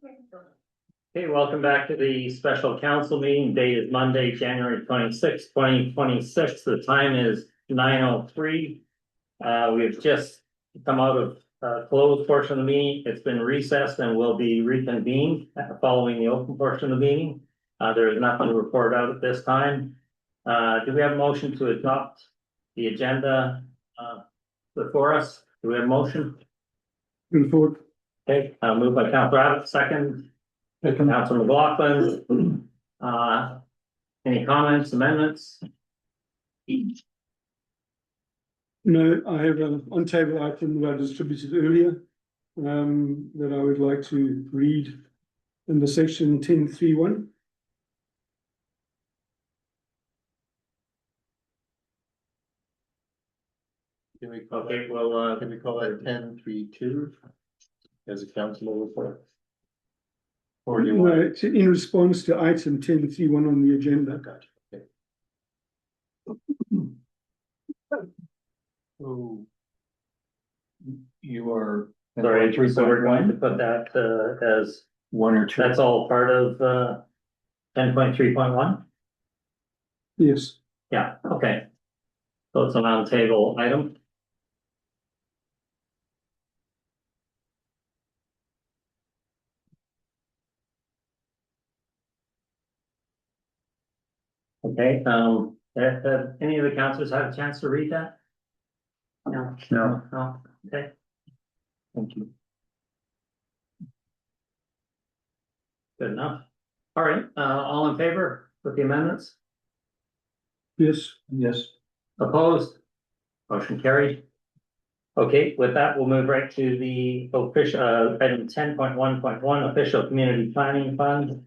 Okay, welcome back to the special council meeting. Date is Monday, January 26, 2026. The time is 9:03. We have just come out of closed portion of the meeting. It's been recessed and will be reconvened following the open portion of the meeting. There is nothing to report out at this time. Do we have a motion to adopt the agenda before us? Do we have a motion? Move forward. Okay, moved by Councilor Abbott, second. Councilor McLaughlin. Any comments, amendments? No, I have an on-table item that I distributed earlier that I would like to read under section 10.3.1. Can we call Okay, that, well, can we call that 10.3.2 as a council report? Or do you No, want? it's in response to item 10.3.1 on the agenda. Gotcha. Okay. So you are. sorry, so we're going to put that as, one or two. that's all part of 10.3.1? Yes. Yeah, okay. So it's a non-table item. Okay, have any of the councilors had a chance to read that? No. No, okay. Thank you. Good enough. All right, all in favor with the amendments? Yes. Yes. Opposed? Motion carried. Okay, with that, we'll move right to the official, item 10.1.1, official community planning fund.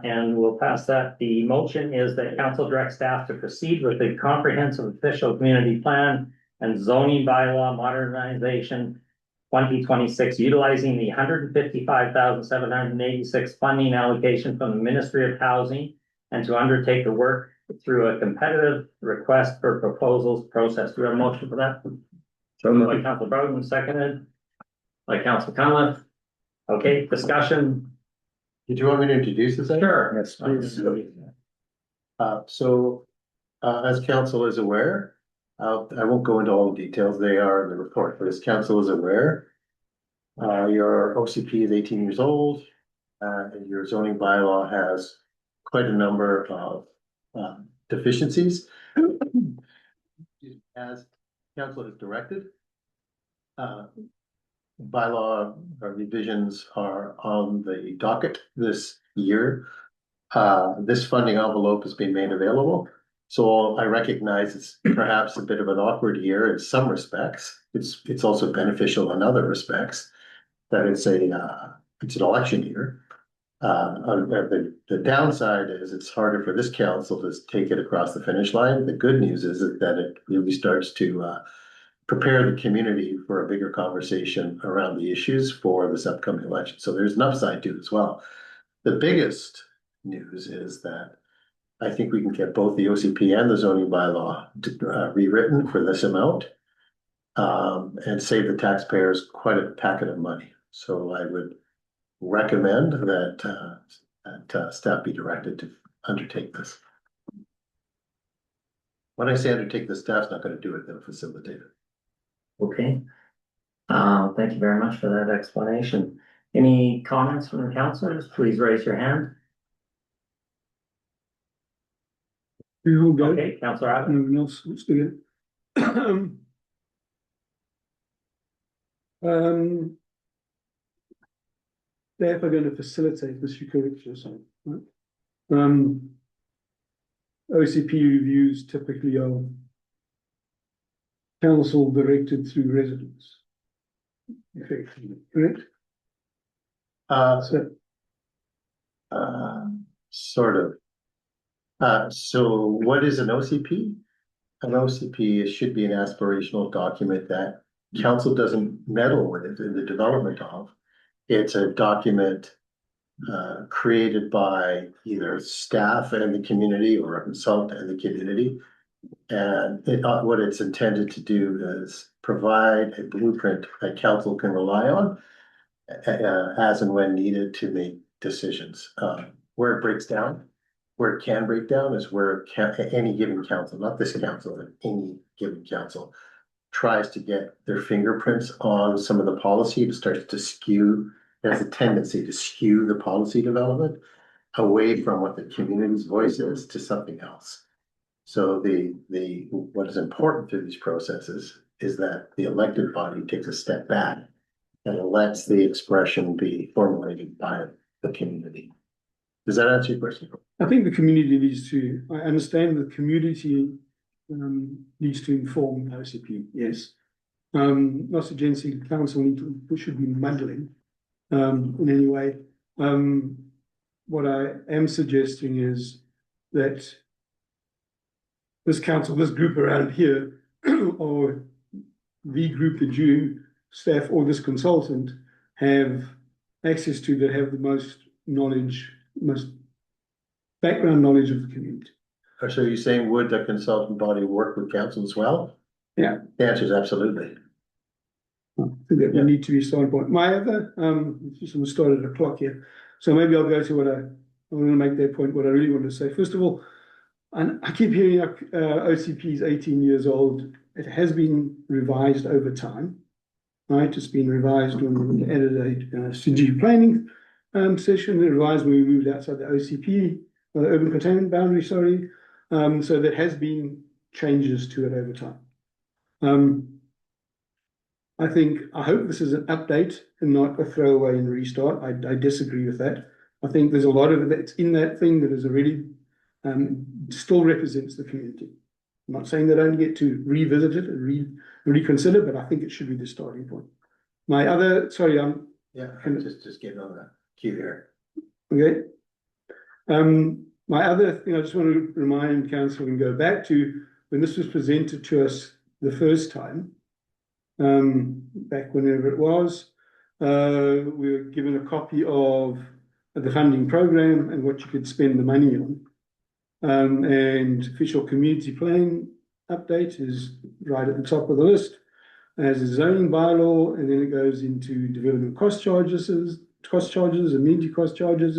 And we'll pass that. The motion is that council direct staff to proceed with the comprehensive official community plan and zoning bylaw modernization 2026, utilizing the 155,786 funding allocation from the Ministry of Housing, and to undertake the work through a competitive request for proposals process. Do we have a motion for that? So moved by Councilor Bowden, seconded by Councilor Cunliffe. Okay, discussion. Did you want me to introduce this? Sure. Yes, please. As council is aware, I won't go into all the details. They are in the report, but as council is aware, your OCP is 18 years old, and your zoning bylaw has quite a number of deficiencies. As council has directed, bylaw revisions are on the docket this year. This funding envelope has been made available. So I recognize it's perhaps a bit of an awkward year in some respects. It's also beneficial in other respects that it's an election year. The downside is it's harder for this council to take it across the finish line. The good news is that it really starts to prepare the community for a bigger conversation around the issues for this upcoming election. So there's an upside to it as well. The biggest news is that I think we can get both the OCP and the zoning bylaw rewritten for this amount and save the taxpayers quite a packet of money. So I would recommend that staff be directed to undertake this. When I say undertake, the staff's not going to do it, they'll facilitate it. Okay. Thank you very much for that explanation. Any comments from the councilors? Please raise your hand. We will go. Okay, Councilor Abbott. No one else wants to go. They're going to facilitate this, you correct yourself, right? OCP reviews typically are council directed through residents. Effectively, correct? Sort of. So what is an OCP? An OCP should be an aspirational document that council doesn't meddle with it in the development of. It's a document created by either staff and the community or a consultant and the community. And what it's intended to do is provide a blueprint that council can rely on as and when needed to make decisions. Where it breaks down, where it can break down is where any given council, not this council, but any given council tries to get their fingerprints on some of the policy. It starts to skew, there's a tendency to skew the policy development away from what the community's voice is to something else. So what is important through these processes is that the elected body takes a step back and lets the expression be formulated by the community. Does that answer your question? I think the community needs to, I understand the community needs to inform OCP, yes. Not suggesting council should be muddling in any way. What I am suggesting is that this council, this group around here, or the group that you staff or this consultant have access to, that have the most knowledge, most background knowledge of the community. So you're saying, would the consultant body work with council as well? Yeah. The answer is absolutely. I think that we need to be starting point. My other, we started at a clock here, so maybe I'll go to what I want to make that point, what I really want to say. First of all, and I keep hearing OCP is 18 years old. It has been revised over time, right? It's been revised when we added a strategic planning session, revised when we moved outside the OCP, or the urban containment boundary, sorry. So there has been changes to it over time. I hope this is an update and not a throwaway and restart. I disagree with that. I think there's a lot of it that's in that thing that is already still represents the community. I'm not saying they don't get to revisit it and reconsider, but I think it should be the starting point. My other, sorry, Yeah, just getting on that queue here. okay. My other thing I just want to remind council and go back to when this was presented to us the first time, back whenever it was, we were given a copy of the funding program and what you could spend the money on. And official community plan update is right at the top of the list, as a zoning bylaw, and then it goes into development cost charges, amenity cost charges.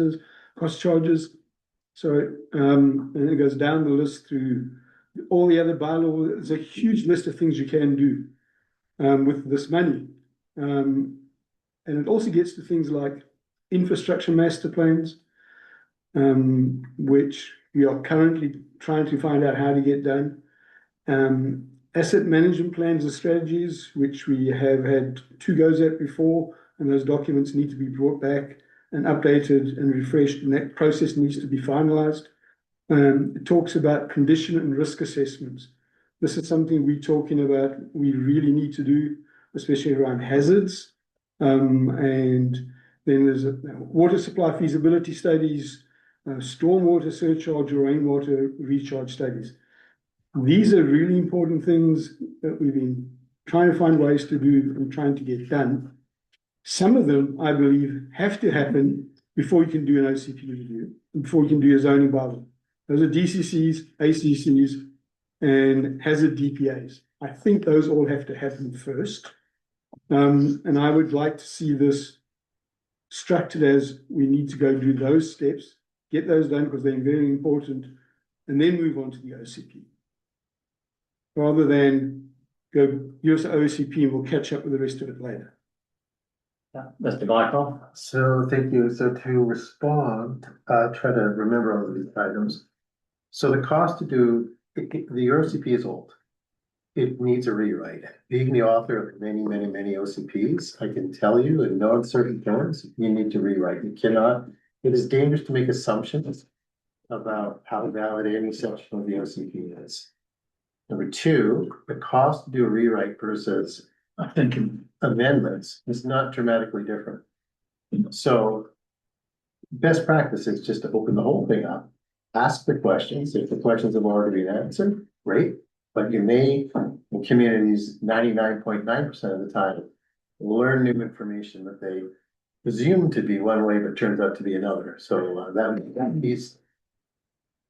So, and it goes down the list through all the other bylaws. There's a huge list of things you can do with this money. And it also gets to things like infrastructure master plans, which we are currently trying to find out how to get done. Asset management plans and strategies, which we have had 2 goes at before, and those documents need to be brought back and updated and refreshed, and that process needs to be finalized. It talks about condition and risk assessments. This is something we're talking about, we really need to do, especially around hazards. And then there's water supply feasibility studies, stormwater surcharge, rainwater recharge studies. These are really important things that we've been trying to find ways to do and trying to get done. Some of them, I believe, have to happen before you can do an OCP review, before you can do a zoning bylaw. Those are DCCs, ACCs, and hazard DPAs. I think those all have to happen first. And I would like to see this structured as we need to go do those steps, get those done because they're very important, and then move on to the OCP. Rather than go use the OCP and we'll catch up with the rest of it later. Yeah. Mr. Blackwell? So thank you. So to respond, try to remember all of these items. So the cost to do, the OCP is old. It needs a rewrite. Being the author of many OCPs, I can tell you in no uncertain terms, you need to rewrite. You cannot, it is dangerous to make assumptions about how valid any section of the OCP is. Number 2, the cost to do a rewrite versus amendments is not dramatically different. So best practice is just to open the whole thing up, ask the questions. If the questions have already been answered, great. But you may, in communities, 99.9% of the time, learn new information that they presume to be one way, but turns out to be another. So that piece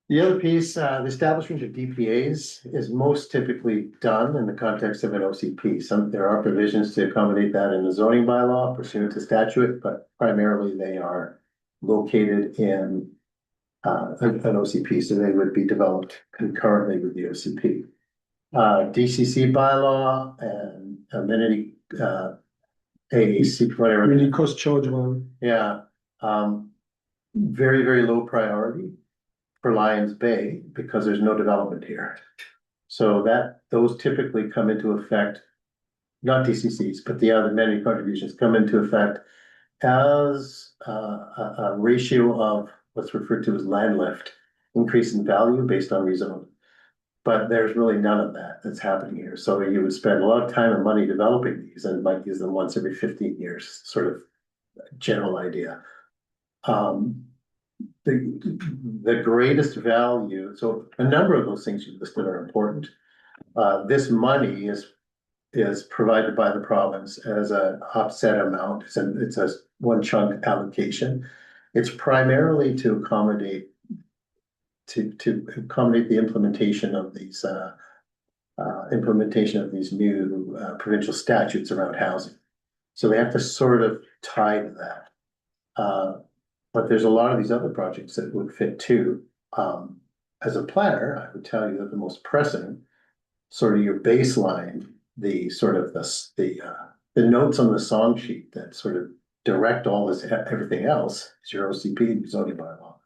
The other piece, the establishment of DPAs is most typically done in the context of an OCP. There are provisions to accommodate that in the zoning bylaw pursuant to statute, but primarily they are located in an OCP, so they would be developed concurrently with the OCP. DCC bylaw and amenity, AAC, whatever. Really cost charge one. Yeah, very, very low priority for Lions Bay because there's no development here. So those typically come into effect, not DCCs, but the other many contributions come into effect as a ratio of what's referred to as land lift, increase in value based on rezone. But there's really none of that that's happening here. So you would spend a lot of time and money developing these and might use them once every 15 years, sort of general idea. The greatest value, so a number of those things you listed are important. This money is provided by the province as an offset amount. It's a one chunk allocation. It's primarily to accommodate the implementation of these new provincial statutes around housing. So they have to sort of tie to that. But there's a lot of these other projects that would fit too. As a planner, I would tell you that the most pressing, sort of your baseline, the notes on the song sheet that sort of direct all this, everything else is your OCP and your zoning bylaw.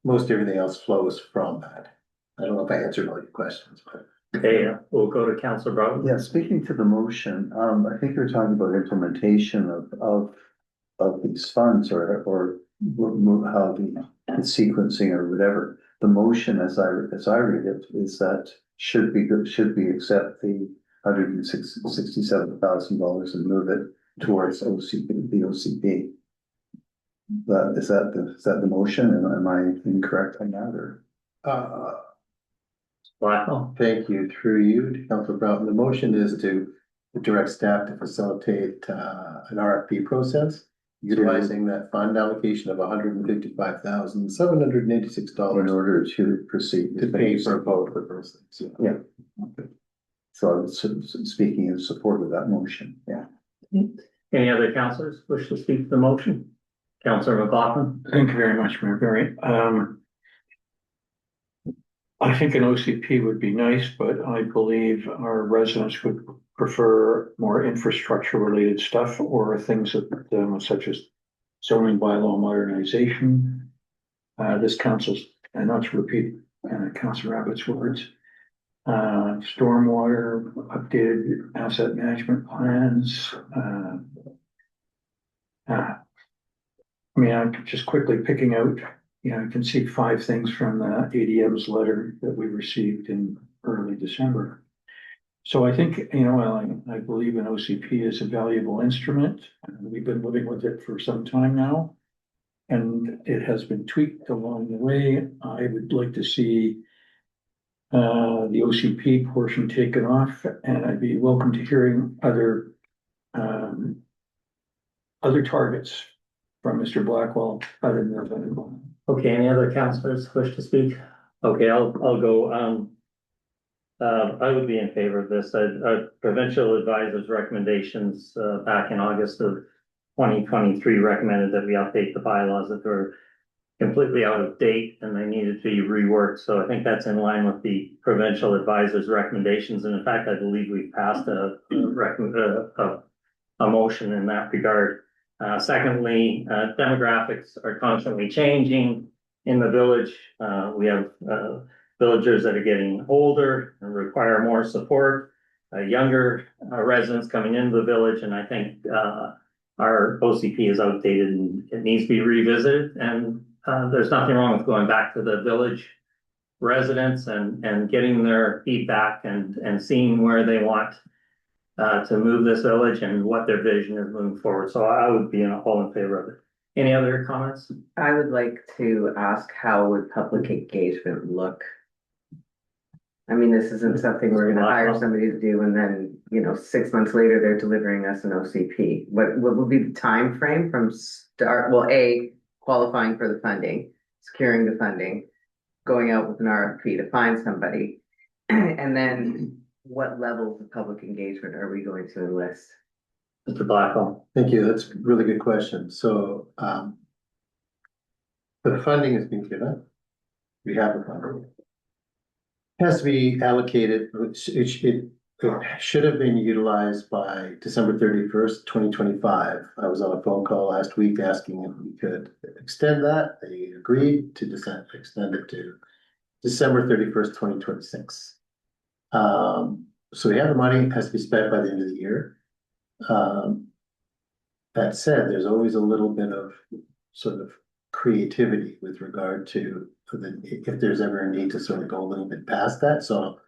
Most everything else flows from that. I don't know if I answered all your questions, but. Okay, we'll go to Councillor Broughton. Yeah, speaking to the motion, I think you're talking about implementation of these funds or how the sequencing or whatever. The motion, as I read it, is that should we accept the $167,000 and move it towards the OCP. Is that the motion? And am I incorrect on that or? Wow. Thank you. Through you to Councillor Broughton. The motion is to direct staff to facilitate an RFP process, utilizing that fund allocation of $155,786 In order to proceed. to pay for both of those things. Yeah. Okay. So I was speaking in support of that motion. Yeah. Any other councillors wish to speak to the motion? Councillor McLaughlin. Thank you very much, Mayor Barry. I think an OCP would be nice, but I believe our residents would prefer more infrastructure related stuff or things that, such as zoning bylaw modernization. This council's, and not to repeat Councillor Abbott's words, stormwater, updated asset management plans. I mean, I'm just quickly picking out, you can see 5 things from the ADM's letter that we received in early December. So I think, I believe an OCP is a valuable instrument. We've been living with it for some time now, and it has been tweaked along the way. I would like to see the OCP portion taken off, and I'd be welcome to hearing other targets from Mr. Blackwell other than that. Okay, any other councillors wish to speak? Okay, I'll go. I would be in favor of this. Our provincial advisor's recommendations back in August of 2023 recommended that we update the bylaws that were completely out of date and they needed to be reworked. So I think that's in line with the provincial advisor's recommendations. And in fact, I believe we passed a motion in that regard. Secondly, demographics are constantly changing in the village. We have villagers that are getting older and require more support, younger residents coming into the village, and I think our OCP is outdated and it needs to be revisited. And there's nothing wrong with going back to the village residents and getting their feedback and seeing where they want to move this village and what their vision is moving forward. So I would be all in favor of it. Any other comments? I would like to ask, how would public engagement look? I mean, this isn't something we're gonna hire somebody to do and then, 6 months later, they're delivering us an OCP. What would be the time frame from start? Well, A, qualifying for the funding, securing the funding, going out with an RFP to find somebody? And then what levels of public engagement are we going to enlist? Mr. Blackwell. Thank you. That's a really good question. So, the funding has been given. We have the funding. Has to be allocated, it should have been utilized by December 31st, 2025. I was on a phone call last week asking if we could extend that. They agreed to extend it to December 31st, 2026. So we have the money, it has to be spent by the end of the year. That said, there's always a little bit of sort of creativity with regard to if there's ever a need to sort of go a little bit past that. So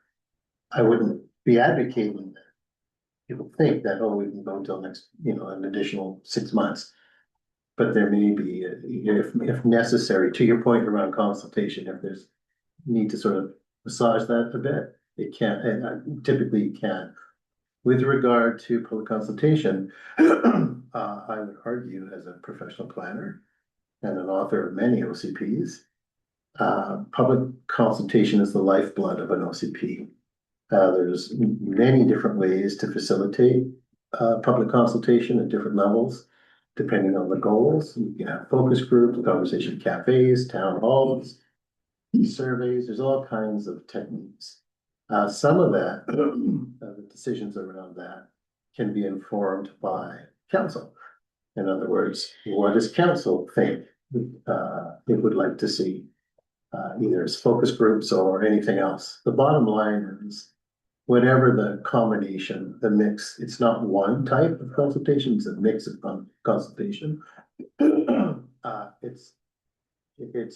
I wouldn't be advocating that people think that, oh, we can go until next, an additional 6 months. But there may be, if necessary, to your point around consultation, if there's need to sort of massage that a bit, it can, and typically you can. With regard to public consultation, I would argue as a professional planner and an author of many OCPs, public consultation is the lifeblood of an OCP. There's many different ways to facilitate public consultation at different levels, depending on the goals. You can have focus groups, conversation cafes, town halls, surveys. There's all kinds of techniques. Some of that, the decisions around that can be informed by council. In other words, what does council think it would like to see, either as focus groups or anything else? The bottom line is, whatever the combination, the mix, it's not one type of consultation, it's a mix of consultation. It's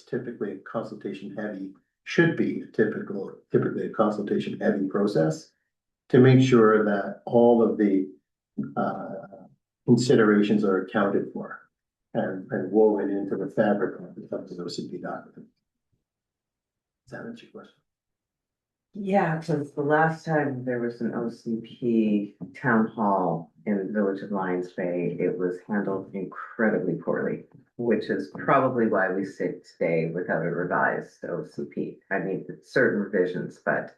typically a consultation heavy, should be typically a consultation heavy process to make sure that all of the considerations are accounted for and woven into the fabric of the OCP document. Does that answer your question? Yeah, because the last time there was an OCP town hall in the village of Lions Bay, it was handled incredibly poorly, which is probably why we sit today without a revised OCP. I mean, certain revisions, but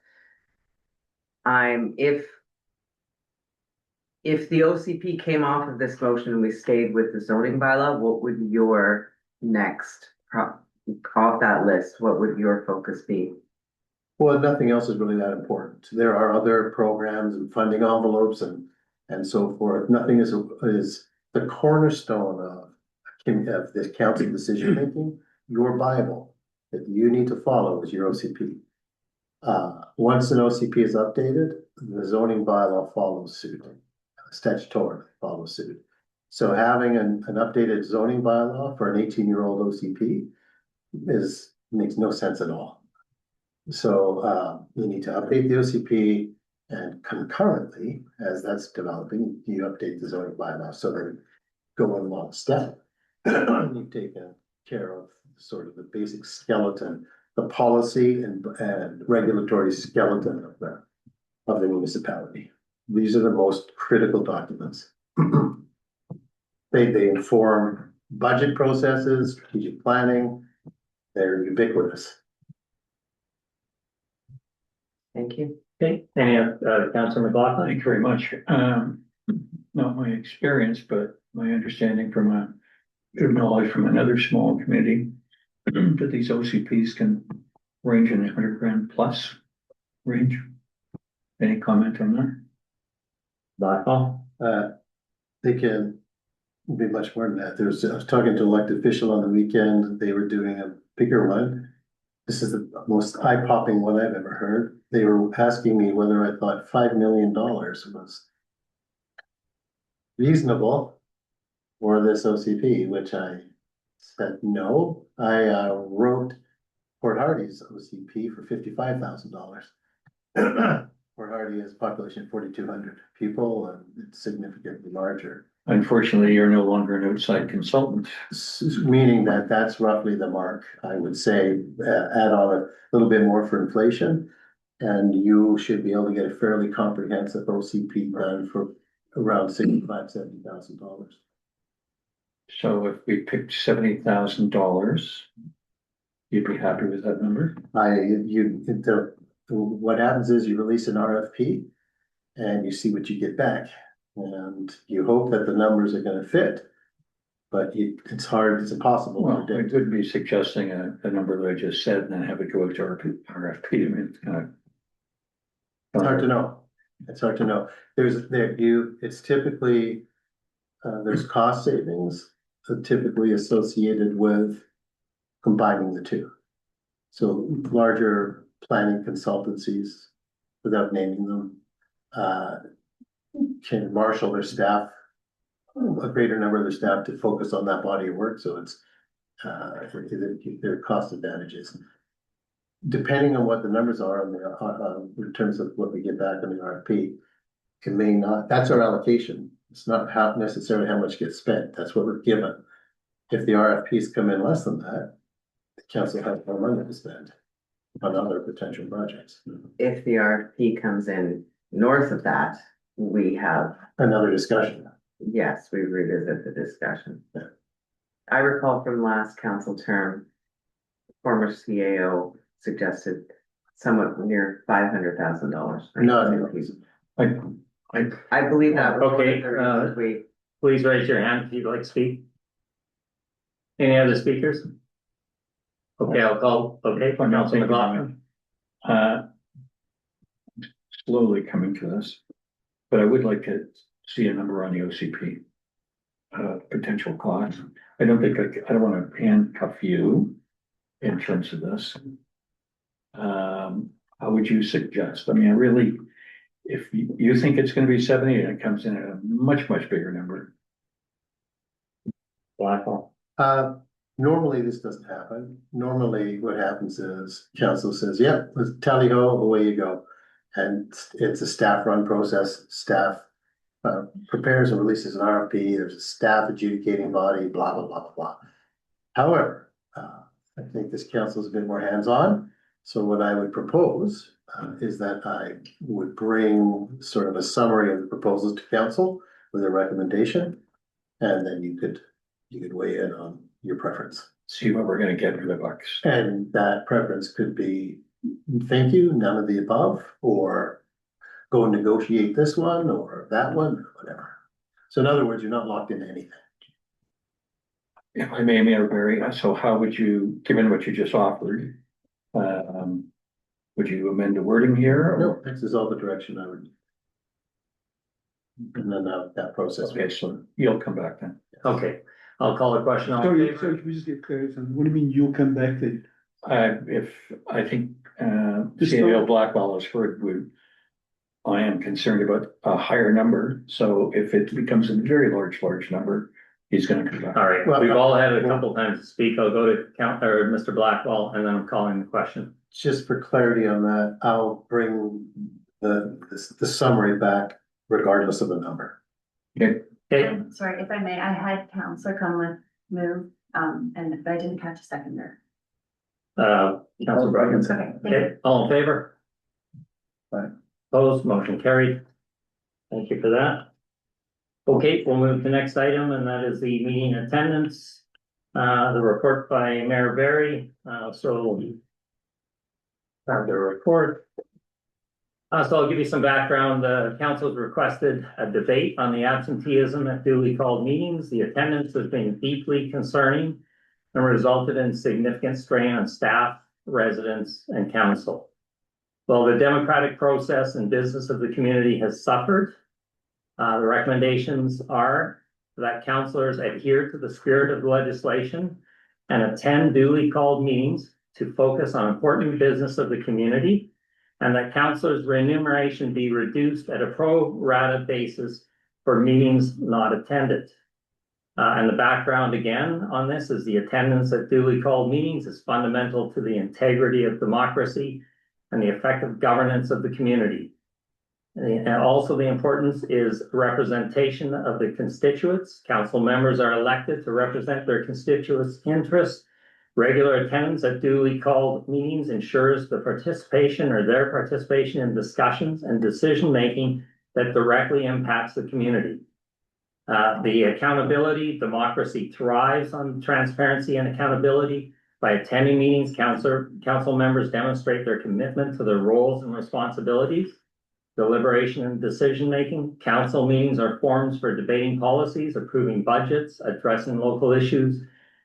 if the OCP came off of this motion and we stayed with the zoning bylaw, what would your next off that list, what would your focus be? Well, nothing else is really that important. There are other programs and funding envelopes and so forth. Nothing is the cornerstone of this council decision making. Your Bible that you need to follow is your OCP. Once an OCP is updated, the zoning bylaw follows suit. Statutory follows suit. So having an updated zoning bylaw for an 18-year-old OCP makes no sense at all. So you need to update the OCP, and concurrently, as that's developing, you update the zoning bylaw so they go in lockstep. You've taken care of sort of the basic skeleton, the policy and regulatory skeleton of the municipality. These are the most critical documents. They inform budget processes, strategic planning. They're ubiquitous. Thank you. Okay, any Councilor McLaughlin? Thank you very much. Not my experience, but my understanding from a bit of knowledge from another small committee that these OCPs can range in the 100 grand plus range. Any comment on that? Blackwell? They can be much more than that. I was talking to an elected official on the weekend. They were doing a bigger one. This is the most eye-popping one I've ever heard. They were asking me whether I thought $5 million was reasonable for this OCP, which I said no. I wrote Port Hardy's OCP for $55,000. Port Hardy has a population of 4,200 people, and it's significantly larger. Unfortunately, you're no longer an outside consultant. Meaning that that's roughly the mark, I would say, add on a little bit more for inflation. And you should be able to get a fairly comprehensive OCP done for around $65,000-$70,000. So if we picked $70,000 You'd be happy with that number? What happens is you release an RFP and you see what you get back. And you hope that the numbers are gonna fit. But it's hard, it's impossible to Well, I predict. wouldn't be suggesting a number that I just said and then have it go out to RFP. I mean, it's kind of. It's hard to know. It's hard to know. It's typically, there's cost savings typically associated with combining the two. So larger planning consultancies, without naming them, can marshal their staff, a greater number of their staff to focus on that body of work, so it's, there are cost advantages. Depending on what the numbers are on the, in terms of what we get back on the RFP, it may not, that's our allocation. It's not how necessarily how much gets spent, that's what we're given. If the RFPs come in less than that, the council has more money to spend on other potential projects. If the RFP comes in north of that, we have, Another discussion. yes, we revisit the discussion. Yeah. I recall from last council term, former CAO suggested somewhat near $500,000. No. I believe that. was one of Okay, the reasons we, Please raise your hand if you'd like to speak. Any other speakers? Okay, I'll call, okay, I'm not Councilman thinking McLaughlin. Slowly coming to this, but I would like to see a number on the OCP. Potential cost. I don't think I don't want to handcuff you in terms of this. How would you suggest? I mean, I really, if you think it's gonna be 70 and it comes in at a much bigger number. Blackwell. Normally this doesn't happen. Normally what happens is council says, yeah, let's tally ho, away you go. And it's a staff run process, staff prepares and releases an RFP, there's a staff adjudicating body, blah, blah, blah, blah, blah. However, I think this council is a bit more hands-on. So what I would propose is that I would bring sort of a summary of the proposals to council with a recommendation. And then you could weigh in on your preference. See what we're gonna get for the bucks. And that preference could be, thank you, none of the above, or go and negotiate this one or that one, or whatever. So in other words, you're not locked into anything. If I may, Mayor Barry, so how would you, given what you just offered, would you amend the wording here? No, this is all the direction I would. And then that process. Okay, so you'll come back then. Okay, I'll call a question on Sorry, favor. can we just get clarity on, what do you mean you'll come back then? If I think, CAO Blackwell has heard, I am concerned about a higher number, so if it becomes a very large number, he's gonna come back. All right, Well, we've all had a couple times to speak. I'll go to Mr. Blackwell and then I'm calling the question. Just for clarity on that, I'll bring the summary back regardless of the number. Okay, Sorry, if I may, I had Counselor Conlon move, but I didn't catch a second there. Councilor Bruggen. Okay, thank you. Okay, all in favor? Aye. Opposed, motion carried. Thank you for that. Okay, we'll move to the next item, and that is the meeting attendance. The report by Mayor Barry, so have the report. So I'll give you some background. The council's requested a debate on the absenteeism at duly called meetings. The attendance has been deeply concerning and resulted in significant strain on staff, residents, and council. While the democratic process and business of the community has suffered, the recommendations are that councillors adhere to the spirit of the legislation and attend duly called meetings to focus on important business of the community, and that councillors' remuneration be reduced at a pro rata basis for meetings not attended. And the background again on this is the attendance at duly called meetings is fundamental to the integrity of democracy and the effective governance of the community. And also the importance is representation of the constituents. Council members are elected to represent their constituents' interests. Regular attendance at duly called meetings ensures the participation or their participation in discussions and decision-making that directly impacts the community. The accountability, democracy thrives on transparency and accountability. By attending meetings, council members demonstrate their commitment to their roles and responsibilities. Deliberation and decision-making. Council meetings are forums for debating policies, approving budgets, addressing local issues.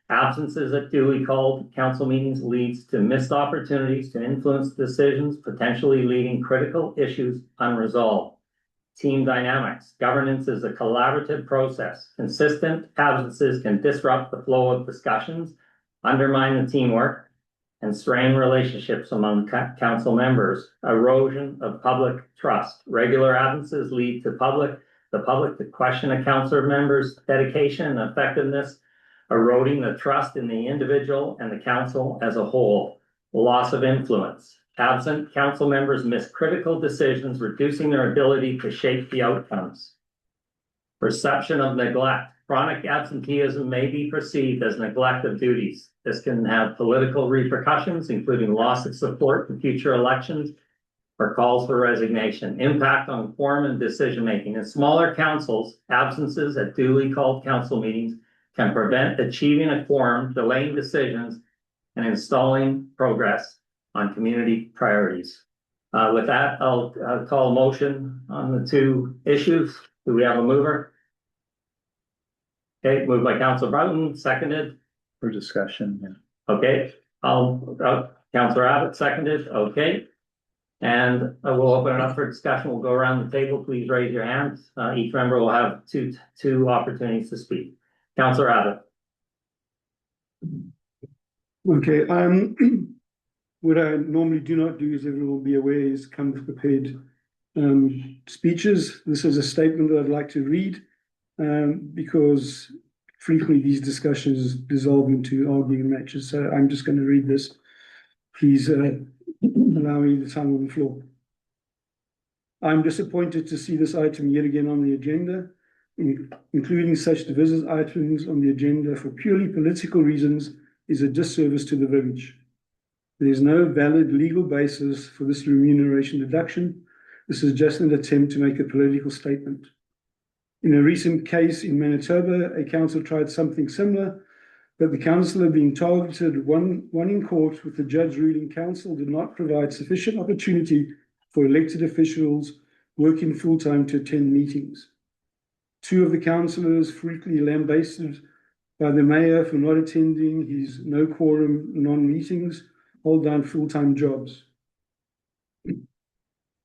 Absences at duly called council meetings leads to missed opportunities to influence decisions, potentially leaving critical issues unresolved. Team dynamics. Governance is a collaborative process. Consistent absences can disrupt the flow of discussions, undermine the teamwork, and strain relationships among council members. Erosion of public trust. Regular absences lead to the public to question a council member's dedication and effectiveness, eroding the trust in the individual and the council as a whole. Loss of influence. Absent council members miss critical decisions, reducing their ability to shape the outcomes. Perception of neglect. Chronic absenteeism may be perceived as neglect of duties. This can have political repercussions, including loss of support in future elections or calls for resignation. Impact on quorum and decision-making. In smaller councils, absences at duly called council meetings can prevent achieving a quorum, delaying decisions, and installing progress on community priorities. With that, I'll call a motion on the two issues. Do we have a mover? Okay, moved by Councilor Broughton, seconded. For discussion, yeah. Okay, Councilor Abbott, seconded. Okay. And we'll open it up for discussion. We'll go around the table. Please raise your hands. Each member will have two opportunities to speak. Councilor Abbott. Okay, what I normally do not do, as everyone will be aware, is come with prepared speeches. This is a statement that I'd like to read because frequently these discussions dissolve into arguing matches. So I'm just going to read this. Please allow me the time on the floor. I'm disappointed to see this item yet again on the agenda, including such divisive items on the agenda for purely political reasons is a disservice to the village. There is no valid legal basis for this remuneration deduction. This is just an attempt to make a political statement. In a recent case in Manitoba, a council tried something similar, but the councillor being targeted won in court, with the judge ruling council did not provide sufficient opportunity for elected officials working full-time to attend meetings. Two of the councillors frequently lambasted by the mayor for not attending his no quorum non-meetings, hold down full-time jobs.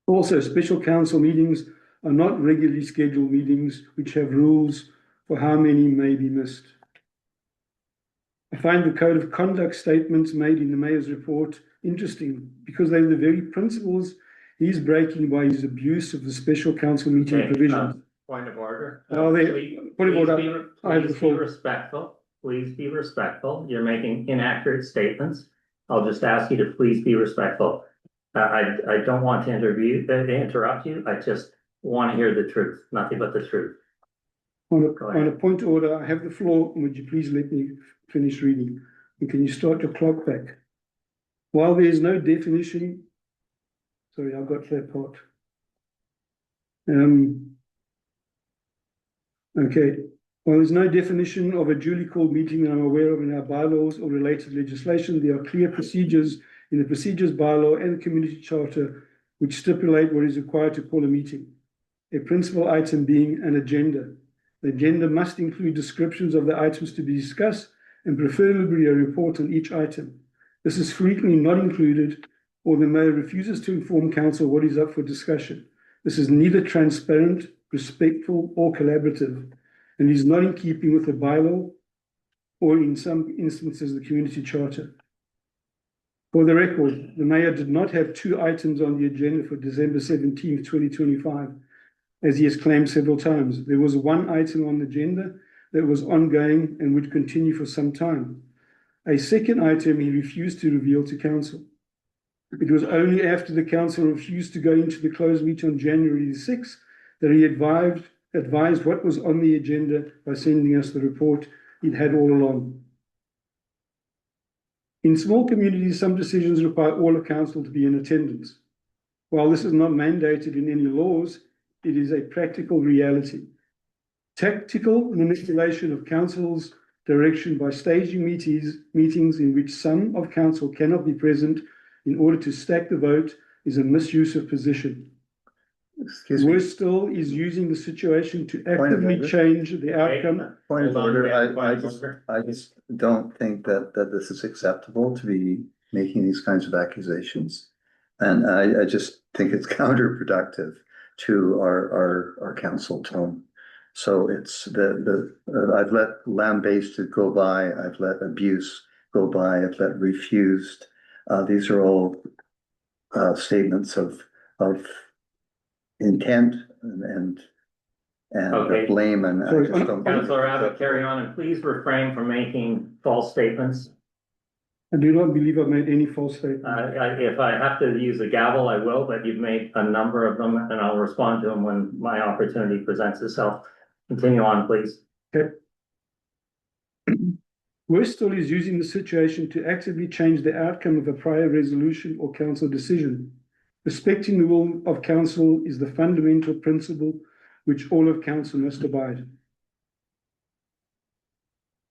Also, special council meetings are not regularly scheduled meetings which have rules for how many may be missed. I find the code of conduct statements made in the mayor's report interesting because they're the very principles he's breaking by his abuse of the special council meeting provisions. Point of order. Point of order. Please be respectful. Please be respectful. You're making inaccurate statements. I'll just ask you to please be respectful. I don't want to interrupt you. I just want to hear the truth, nothing but the truth. On a point of order, I have the floor. Would you please let me finish reading? And can you start your clock back? While there is no definition, sorry, I've got that part. Okay. While there's no definition of a duly called meeting that I'm aware of in our bylaws or related legislation, there are clear procedures in the procedures bylaw and the community charter which stipulate what is required to call a meeting. A principal item being an agenda. The agenda must include descriptions of the items to be discussed and preferably a report on each item. This is frequently not included, or the mayor refuses to inform council what is up for discussion. This is neither transparent, respectful, or collaborative, and is not in keeping with the bylaw or in some instances the community charter. For the record, the mayor did not have two items on the agenda for December 17th, 2025, as he has claimed several times. There was one item on the agenda that was ongoing and would continue for some time. A second item he refused to reveal to council. It was only after the council refused to go into the closed meeting on January the 6th that he advised what was on the agenda by sending us the report he'd had all along. In small communities, some decisions require all of council to be in attendance. While this is not mandated in any laws, it is a practical reality. Tactical manipulation of council's direction by staging meetings in which some of council cannot be present in order to stack the vote is a misuse of position. Excuse me, Worse still is using the situation to of actively order. change the outcome. point of Hold on, order, we have a point of order. I just don't think that this is acceptable to be making these kinds of accusations. And I just think it's counterproductive to our council tone. So it's I've let lambasted go by, I've let abuse go by, I've let refused. These are all statements of intent and Okay. blame, and I Sorry, just don't. Councillor Abbott, carry on, and please refrain from making false statements. I do not believe I've made any false statements. If I have to use a gavel, I will, but you've made a number of them, and I'll respond to them when my opportunity presents itself. Continue on, please. Okay. Worse still is using the situation to actively change the outcome of a prior resolution or council decision. Respecting the will of council is the fundamental principle which all of council must abide.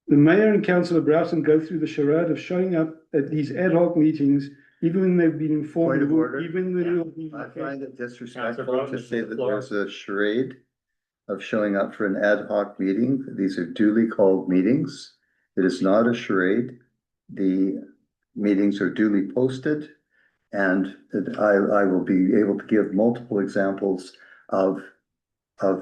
The mayor and councillor Broughton go through the charade of showing up at these ad hoc meetings, even when they've been informed. Point of order. Even when I find it Councillor disrespectful Broughton, to say the that floor. there's a charade of showing up for an ad hoc meeting. These are duly called meetings. It is not a charade. The meetings are duly posted, and I will be able to give multiple examples of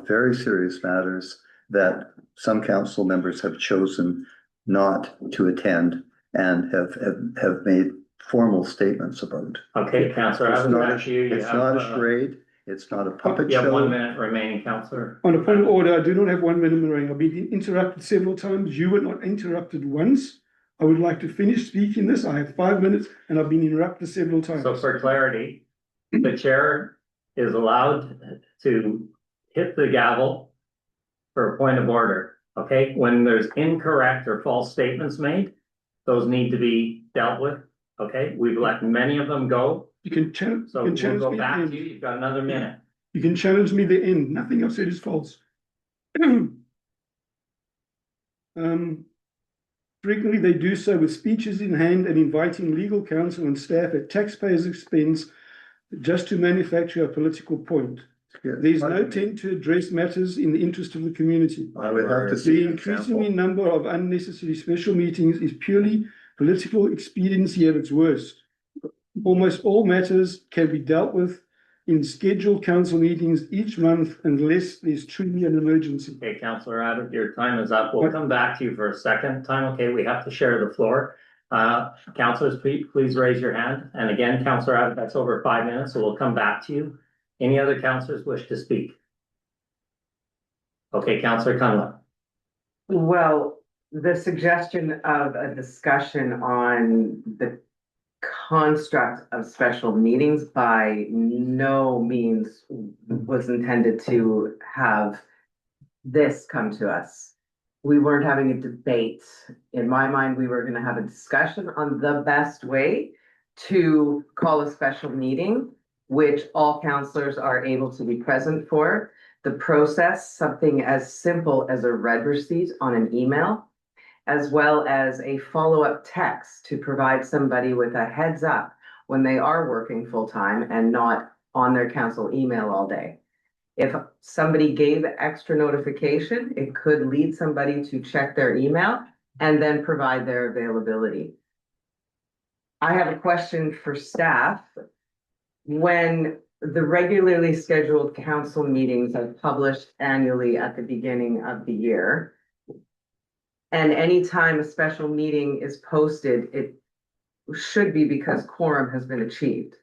very serious matters that some council members have chosen not to attend and have made formal statements about. Okay, Councillor It's Abbott, not back to you. it's not a charade, it's not a puppet You have 1 show. minute remaining, Councillor. On a point of order, I do not have 1 minute ring. I've been interrupted several times. You were not interrupted once. I would like to finish speaking this. I have 5 minutes and I've been interrupted several times. So for clarity, the chair is allowed to hit the gavel for a point of order, okay? When there's incorrect or false statements made, those need to be dealt with, okay? We've let many of them go, You can challenge, so you can we'll challenge go me back at to the you. end. You've got another minute. You can challenge me at the end. Nothing I've said is false. Frequently they do so with speeches in hand and inviting legal counsel and staff at taxpayers' expense just to manufacture a political point. There is no intent to address matters in the interest of the community. I would have to see The an increasing example. number of unnecessary special meetings is purely political expediency at its worst. Almost all matters can be dealt with in scheduled council meetings each month unless there's truly an emergency. Okay, Councillor Abbott, your time is up. We'll come back to you for a second time. Okay, we have to share the floor. Councillors, please raise your hand. And again, Councillor Abbott, that's over 5 minutes, so we'll come back to you. Any other councillors wish to speak? Okay, Councillor Cunliffe. Well, the suggestion of a discussion on the construct of special meetings by no means was intended to have this come to us. We weren't having a debate. In my mind, we were gonna have a discussion on the best way to call a special meeting, which all councillors are able to be present for. The process, something as simple as a read receipt on an email, as well as a follow-up text to provide somebody with a heads up when they are working full-time and not on their council email all day. If somebody gave extra notification, it could lead somebody to check their email and then provide their availability. I have a question for staff. When the regularly scheduled council meetings are published annually at the beginning of the year, and anytime a special meeting is posted, it should be because quorum has been achieved.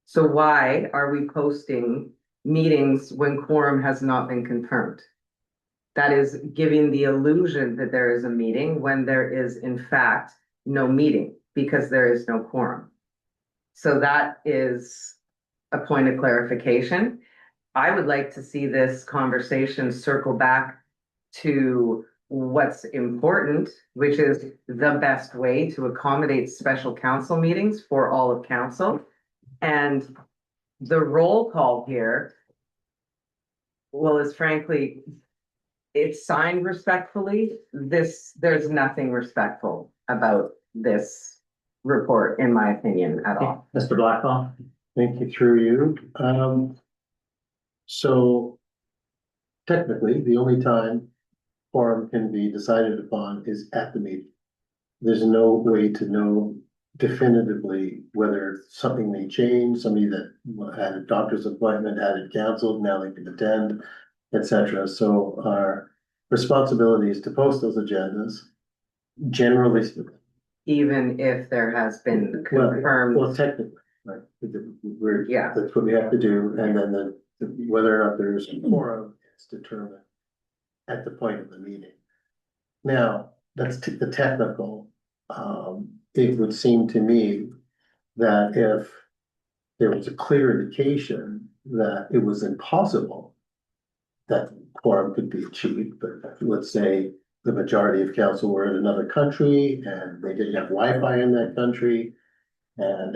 So why are we posting meetings when quorum has not been confirmed? That is giving the illusion that there is a meeting when there is in fact no meeting because there is no quorum. So that is a point of clarification. I would like to see this conversation circle back to what's important, which is the best way to accommodate special council meetings for all of council. And the roll call here, well, is frankly it's signed respectfully. There's nothing respectful about this report, in my opinion, at all. Mr. Blackwell? Thank you through you. So technically, the only time quorum can be decided upon is at the meeting. There's no way to know definitively whether something may change, somebody that had a doctor's appointment, had it canceled, now they can attend, etc. So our responsibility is to post those agendas. Generally, Even if there has been well, confirmed, technically, right? We're, Yeah. that's what we have to do, and then whether or not there's a quorum is determined at the point of the meeting. Now, that's the technical. It would seem to me that if there was a clear indication that it was impossible that quorum could be achieved, but let's say the majority of council were in another country and they didn't have Wi-Fi in that country, then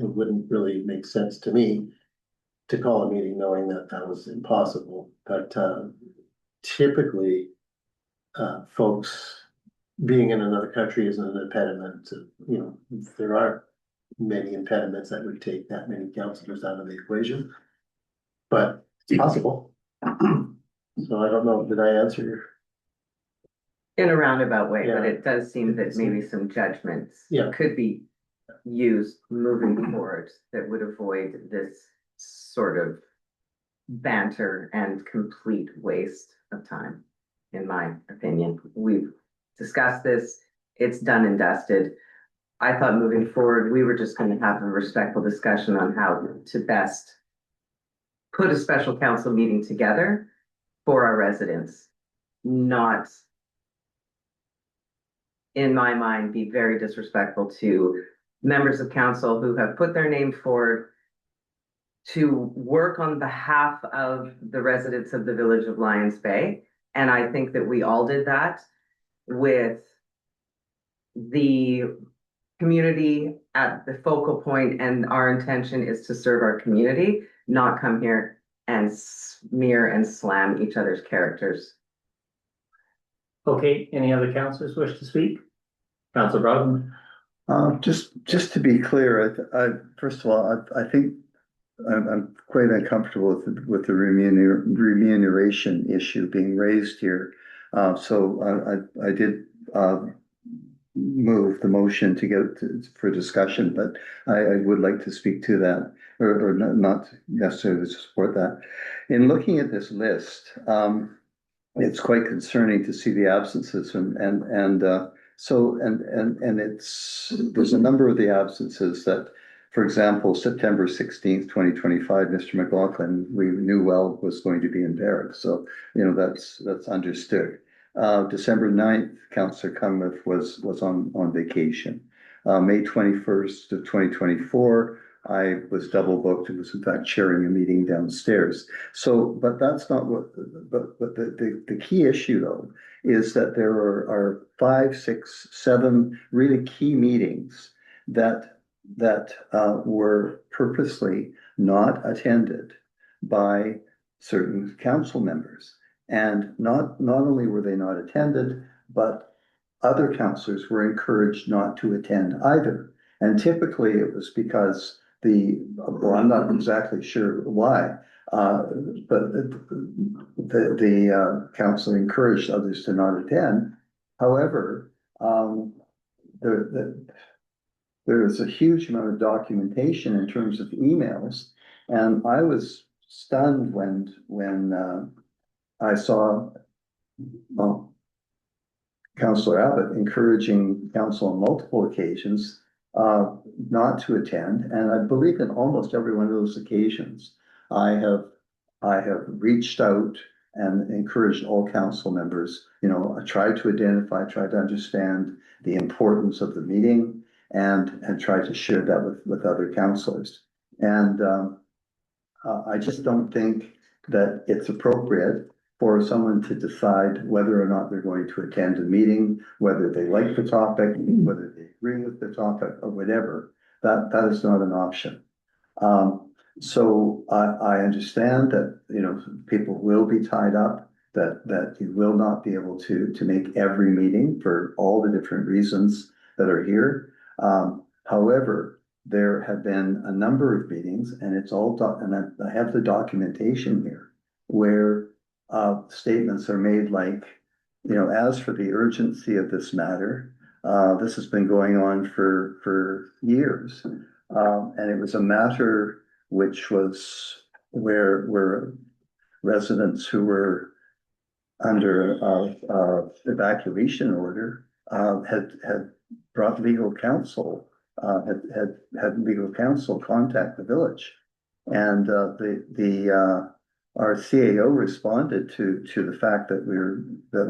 it wouldn't really make sense to me to call a meeting knowing that that was impossible. But typically, folks being in another country isn't an impediment to, you know, there aren't many impediments that would take that many councilors out of the equation. But it's possible. So I don't know, did I answer your? in a roundabout way, but Yeah. it does seem that maybe some judgments Yeah. could be used moving forward that would avoid this sort of banter and complete waste of time, in my opinion. We've discussed this, it's done and dusted. I thought moving forward, we were just gonna have a respectful discussion on how to best put a special council meeting together for our residents, not, in my mind, be very disrespectful to members of council who have put their name forward to work on behalf of the residents of the village of Lions Bay. And I think that we all did that with the community at the focal point, and our intention is to serve our community, not come here and smear and slam each other's characters. Okay, any other councillors wish to speak? Councillor Broughton? Just to be clear, first of all, I think I'm quite uncomfortable with the remuneration issue being raised here. So I did move the motion to get for discussion, but I would like to speak to that, or not necessarily to support that. In looking at this list, it's quite concerning to see the absences and it's there's a number of the absences that, for example, September 16th, 2025, Mr. McLaughlin, we knew well was going to be in barracks. So, you know, that's understood. December 9th, Councillor Cunliffe was on vacation. May 21st of 2024, I was double booked and was in fact chairing a meeting downstairs. So, but that's not what, but the key issue though, is that there are 5, 6, 7 really key meetings that were purposely not attended by certain council members. And not only were they not attended, but other councillors were encouraged not to attend either. And typically it was because well, I'm not exactly sure why, but the council encouraged others to not attend. However, there is a huge amount of documentation in terms of emails, and I was stunned when I saw Councillor Abbott encouraging council on multiple occasions not to attend, and I believe in almost every one of those occasions, I have reached out and encouraged all council members. You know, I tried to identify, tried to understand the importance of the meeting, and tried to share that with other councillors. And I just don't think that it's appropriate for someone to decide whether or not they're going to attend a meeting, whether they like the topic, whether they agree with the topic or whatever. That is not an option. So I understand that, you know, people will be tied up, that you will not be able to make every meeting for all the different reasons that are here. However, there have been a number of meetings, and it's all and I have the documentation here where statements are made like, you know, as for the urgency of this matter, this has been going on for years. And it was a matter which was where residents who were under evacuation order had brought legal counsel, had legal counsel contact the village. And our CAO responded to the fact that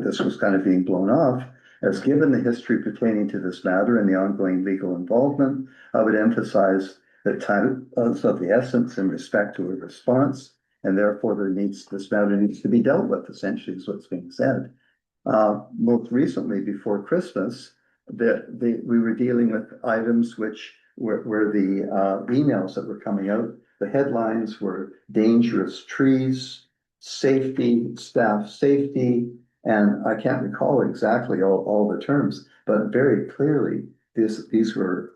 this was kind of being blown off, as given the history pertaining to this matter and the ongoing legal involvement, I would emphasize that time is of the essence in respect to a response, and therefore this matter needs to be dealt with, essentially is what's being said. Most recently, before Christmas, we were dealing with items which were the emails that were coming out. The headlines were dangerous trees, safety, staff safety, and I can't recall exactly all the terms, but very clearly these were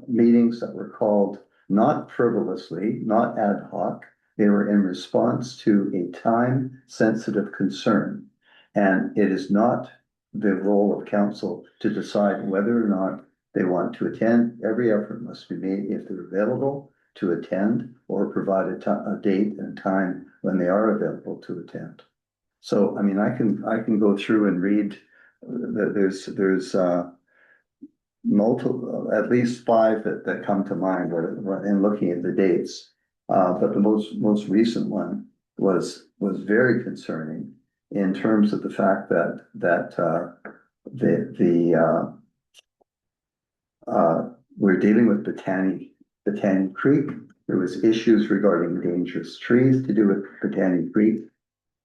meetings that were called not frivolously, not ad hoc. They were in response to a time-sensitive concern. And it is not the role of council to decide whether or not they want to attend. Every effort must be made, if they're available, to attend or provide a date and time when they are available to attend. So, I mean, I can go through and read. There's multiple, at least 5 that come to mind in looking at the dates. But the most recent one was very concerning in terms of the fact that we're dealing with Botany Creek. There was issues regarding dangerous trees to do with Botany Creek.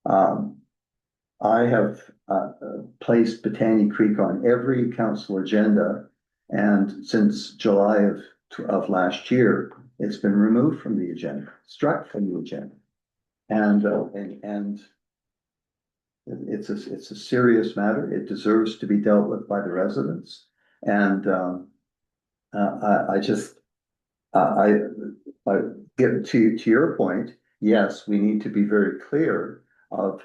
I have placed Botany Creek on every council agenda, and since July of last year, it's been removed from the agenda, struck from the agenda, and it's a serious matter. It deserves to be dealt with by the residents, and I get to your point. Yes, we need to be very clear of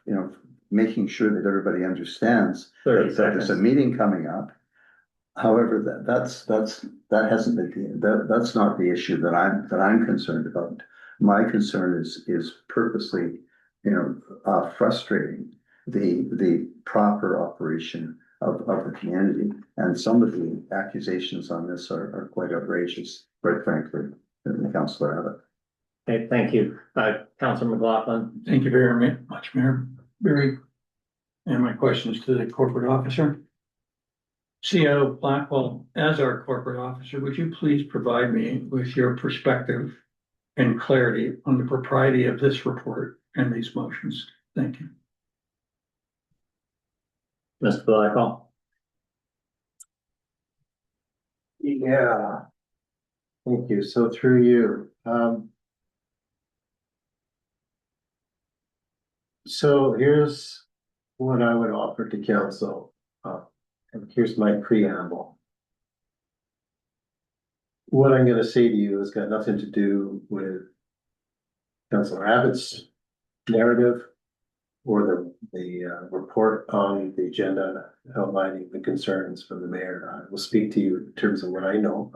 you know, making sure that everybody understands that there's a meeting coming up. However, that's not the issue that I'm concerned about. My concern is purposely, you know, frustrating the proper operation of the community. And some of the accusations on this are quite outrageous, quite frankly, Councillor Abbott. Okay, thank you. Councillor McLaughlin. Thank you very much, Mayor. Barry. And my questions to the corporate officer. CEO Blackwell, as our corporate officer, would you please provide me with your perspective and clarity on the propriety of this report and these motions? Thank you. Mr. Blackwell. Yeah. Thank you. So through you, so here's what I would offer to council, and here's my preamble. What I'm gonna say to you has got nothing to do with Councillor Abbott's narrative or the report on the agenda outlining the concerns from the mayor. I will speak to you in terms of what I know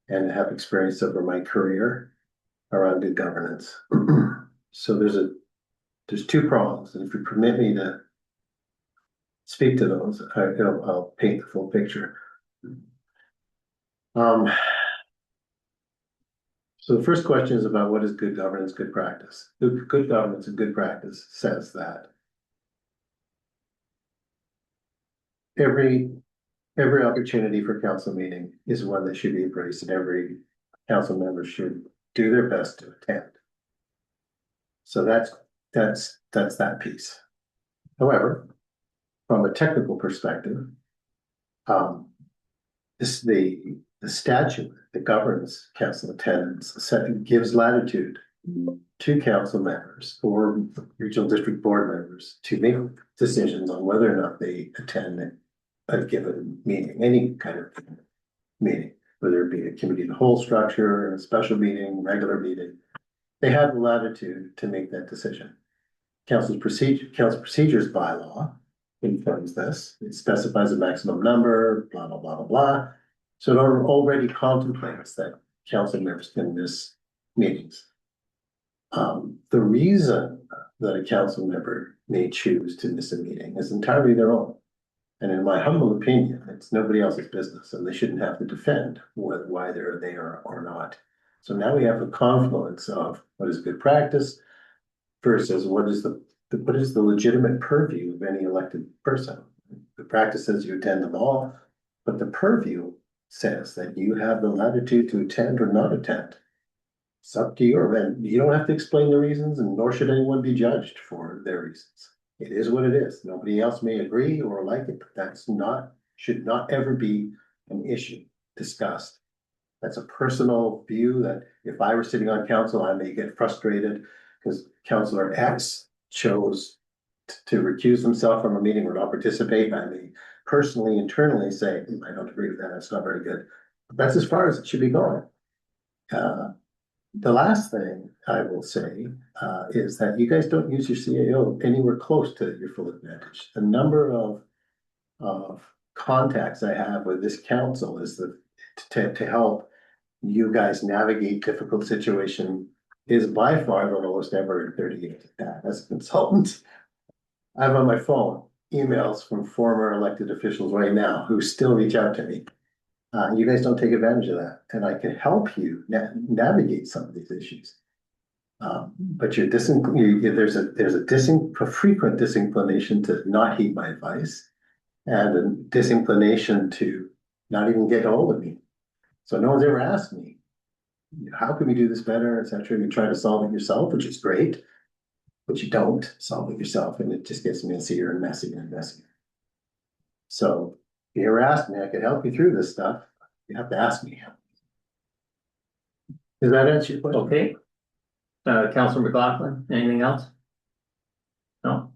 and have experienced over my career around good governance. So there's 2 prongs, and if you permit me to speak to those, I'll paint the full picture. So the first question is about what is good governance, good practice. Good governance and good practice says that every opportunity for council meeting is one that should be embraced, and every council member should do their best to attend. So that's that piece. However, from a technical perspective, the statute that governs council attendance gives latitude to council members or regional district board members to make decisions on whether or not they attend a given meeting, any kind of meeting, whether it be a committee of the whole structure, a special meeting, regular meeting. They have the latitude to make that decision. Council procedures bylaw informs this. It specifies a maximum number, blah, blah, blah, blah, blah. So it already contemplates that council members can miss meetings. The reason that a council member may choose to miss a meeting is entirely their own. And in my humble opinion, it's nobody else's business, and they shouldn't have to defend why they're there or not. So now we have a confluence of what is good practice versus what is the legitimate purview of any elected person. The practice says you attend them all, but the purview says that you have the latitude to attend or not attend. It's up to you, and you don't have to explain the reasons, and nor should anyone be judged for their reasons. It is what it is. Nobody else may agree or like it, but should not ever be an issue discussed. That's a personal view that if I were sitting on council, I may get frustrated because Councillor X chose to recuse himself from a meeting or not participate. I may personally, internally say, I don't agree with that. That's not very good. But that's as far as it should be going. The last thing I will say is that you guys don't use your CAO anywhere close to your full advantage. The number of contacts I have with this council is to help you guys navigate difficult situation is by far the lowest ever in 30 years as a consultant. I have on my phone emails from former elected officials right now who still reach out to me. You guys don't take advantage of that, and I can help you navigate some of these issues. But there's a frequent disinclination to not heed my advice, and a disinclination to not even get a hold of me. So no one's ever asked me, how can we do this better, etc. You try to solve it yourself, which is great, but you don't solve it yourself, and it just gets messier and messier and messier. So if you ever asked me, I could help you through this stuff. You have to ask me. Does that answer your question? Okay. Councillor McLaughlin, anything else? No?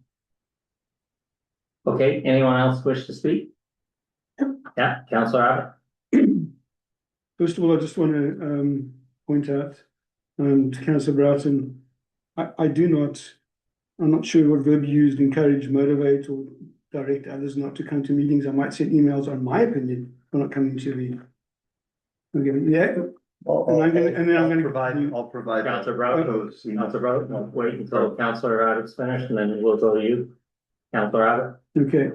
Okay, anyone else wish to speak? Yeah, Councillor Abbott. First of all, I just want to point out to Councillor Broughton, I'm not sure what verb you used, encourage, motivate, or direct others not to come to meetings. I might send emails on my opinion for not coming to the. Okay, yeah. I'll provide. Councillor Broughton, wait until Councillor Abbott's finished, and then we'll go to you. Councillor Abbott. Okay.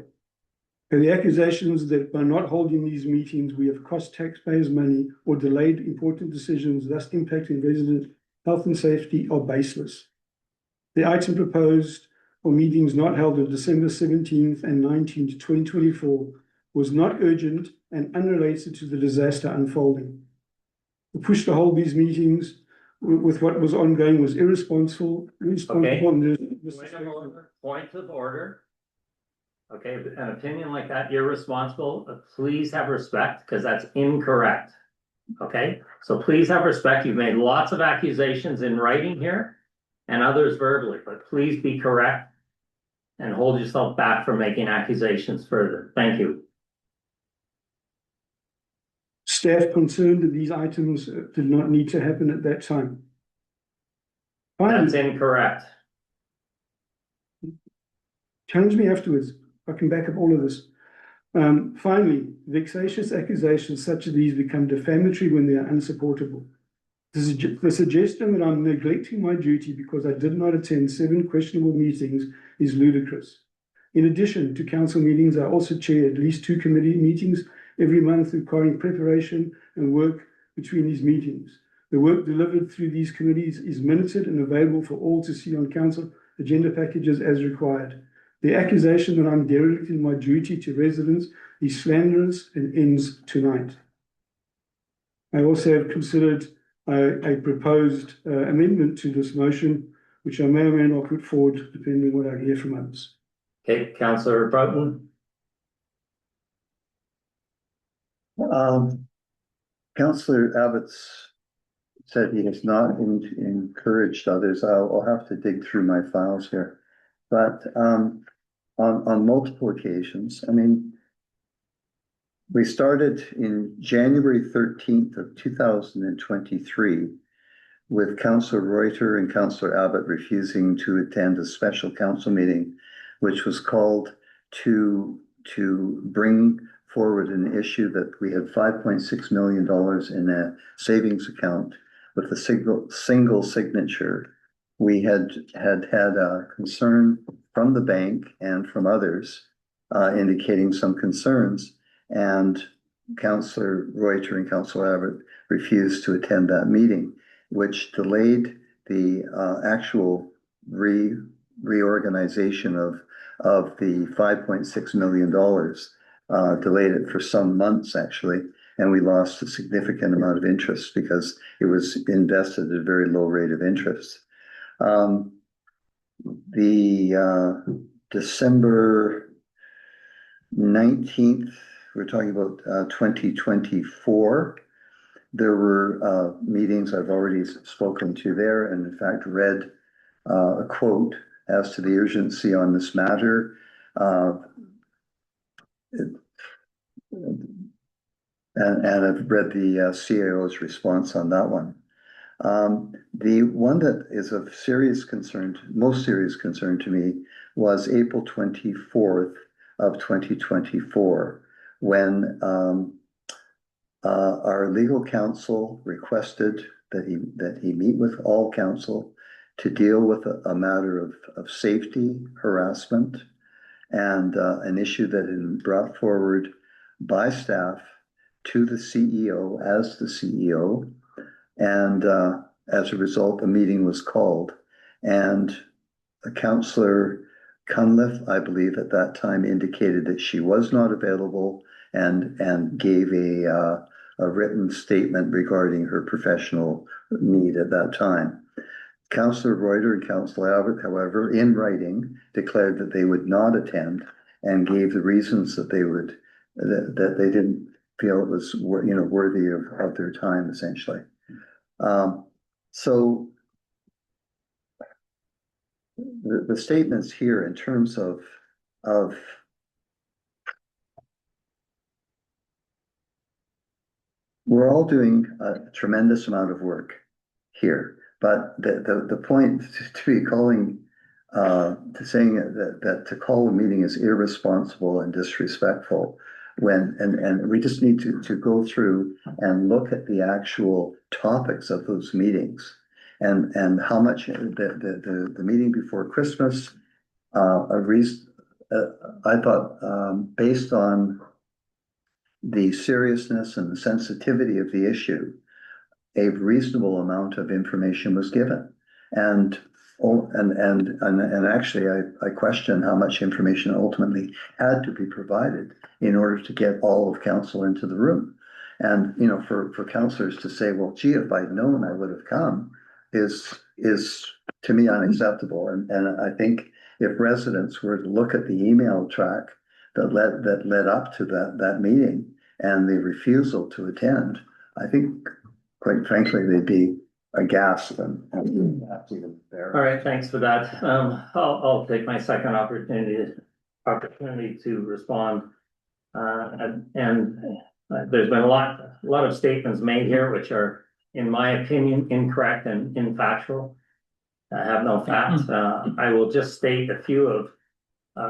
The accusations that by not holding these meetings, we have cost taxpayers money or delayed important decisions, thus impacting resident health and safety, are baseless. The item proposed for meetings not held on December 17th and 19th, 2024 was not urgent and unrelated to the disaster unfolding. The push to hold these meetings with what was ongoing was irresponsible. Okay. Point of order. Okay, an opinion like that, irresponsible, please have respect, because that's incorrect. Okay, so please have respect. You've made lots of accusations in writing here and others verbally, but please be correct and hold yourself back from making accusations further. Thank you. Staff concerned that these items did not need to happen at that time. That's incorrect. Challenge me afterwards. I can back up all of this. Finally, vexatious accusations such as these become defamatory when they are unsupportable. The suggestion that I'm neglecting my duty because I did not attend 7 questionable meetings is ludicrous. In addition to council meetings, I also chair at least 2 committee meetings every month, requiring preparation and work between these meetings. The work delivered through these committees is minuted and available for all to see on council agenda packages as required. The accusation that I'm derelicting my duty to residents is slanderous and ends tonight. I also have considered a proposed amendment to this motion, which I may or may not put forward, depending on what I hear from others. Okay, Councillor Broughton. Councillor Abbott's said he has not encouraged others. I'll have to dig through my files here. But on multiple occasions, I mean, we started in January 13th of 2023 with Councillor Reuter and Councillor Abbott refusing to attend a special council meeting, which was called to bring forward an issue that we had $5.6 million in a savings account with a single signature. We had a concern from the bank and from others indicating some concerns, and Councillor Reuter and Councillor Abbott refused to attend that meeting, which delayed the actual reorganization of the $5.6 million, delayed it for some months actually, and we lost a significant amount of interest because it was invested at a very low rate of interest. The December 19th, we're talking about 2024. There were meetings I've already spoken to there, and in fact read a quote as to the urgency on this matter. And I've read the CAO's response on that one. The one that is of serious concern, most serious concern to me, was April 24th of 2024, when our legal counsel requested that he meet with all counsel to deal with a matter of safety harassment and an issue that had been brought forward by staff to the CEO as the CEO. And as a result, a meeting was called, and Councillor Cunliffe, I believe at that time, indicated that she was not available and gave a written statement regarding her professional need at that time. Councillor Reuter and Councillor Abbott, however, in writing, declared that they would not attend and gave the reasons that they would, that they didn't feel it was worthy of their time, essentially. So the statements here in terms of we're all doing a tremendous amount of work here, but the point to be calling to saying that to call a meeting is irresponsible and disrespectful when and we just need to go through and look at the actual topics of those meetings and how much the meeting before Christmas I thought based on the seriousness and the sensitivity of the issue, a reasonable amount of information was given. And actually, I question how much information ultimately had to be provided in order to get all of council into the room. And, you know, for councillors to say, well, gee, if I'd known I would have come is to me unacceptable. And I think if residents were to look at the email track that led up to that meeting and the refusal to attend, I think, quite frankly, they'd be aghast and even there. All right, thanks for that. I'll take my second opportunity to respond. There's been a lot of statements made here, which are, in my opinion, incorrect and infactual. I have no facts. I will just state a few of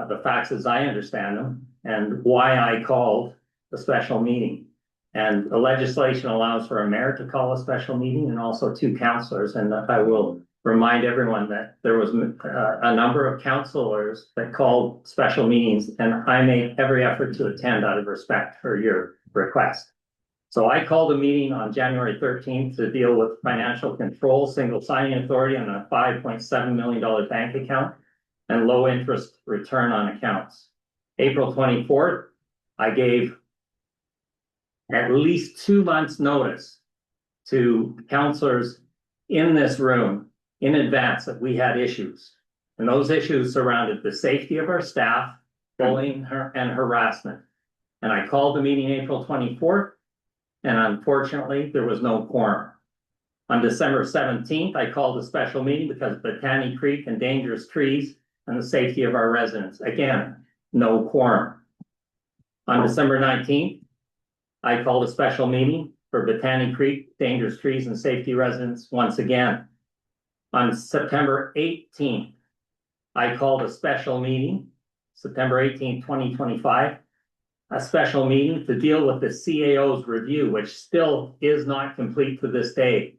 the facts as I understand them and why I called the special meeting. And the legislation allows for a mayor to call a special meeting and also two councillors. And I will remind everyone that there was a number of councillors that called special meetings, and I made every effort to attend out of respect for your request. So I called a meeting on January 13th to deal with financial control, single signing authority on a $5.7 million bank account and low interest return on accounts. April 24th, I gave at least 2 months notice to councillors in this room in advance that we had issues. And those issues surrounded the safety of our staff, bullying and harassment. And I called the meeting April 24th. and unfortunately, there was no quorum. On December 17th, I called a special meeting because of Botany Creek and dangerous trees and the safety of our residents. Again, no quorum. On December 19th, I called a special meeting for Botany Creek, dangerous trees and safety residents once again. On September 18th, I called a special meeting, September 18th, 2025, a special meeting to deal with the CAO's review, which still is not complete to this day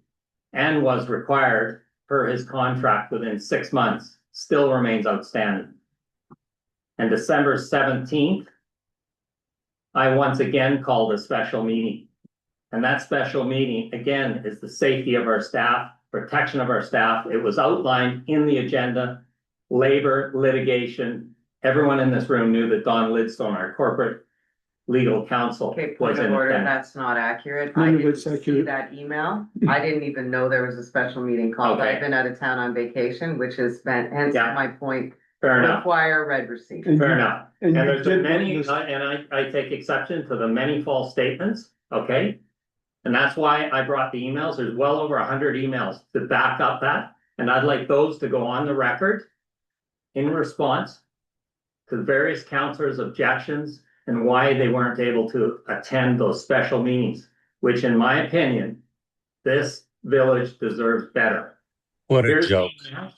and was required per his contract within 6 months, still remains outstanding. And December 17th, I once again called a special meeting. And that special meeting, again, is the safety of our staff, protection of our staff. It was outlined in the agenda, labor, litigation. Everyone in this room knew that Don Lidstone, our corporate legal counsel, Okay, was point of in order, attendance. that's not accurate. None I of didn't it's see accurate. that email. I didn't even know there was a special meeting called. Okay. I've been out of town on vacation, which has been, hence Yeah. my point, Fair enough, require red receipt. And fair you- enough. And And you there's been did many, this, and I take exception to the many false statements, okay? And that's why I brought the emails. There's well over 100 emails to back up that. And I'd like those to go on the record in response to the various councillors' objections and why they weren't able to attend those special meetings, which in my opinion, this village deserves better. What a Here's the joke. emails.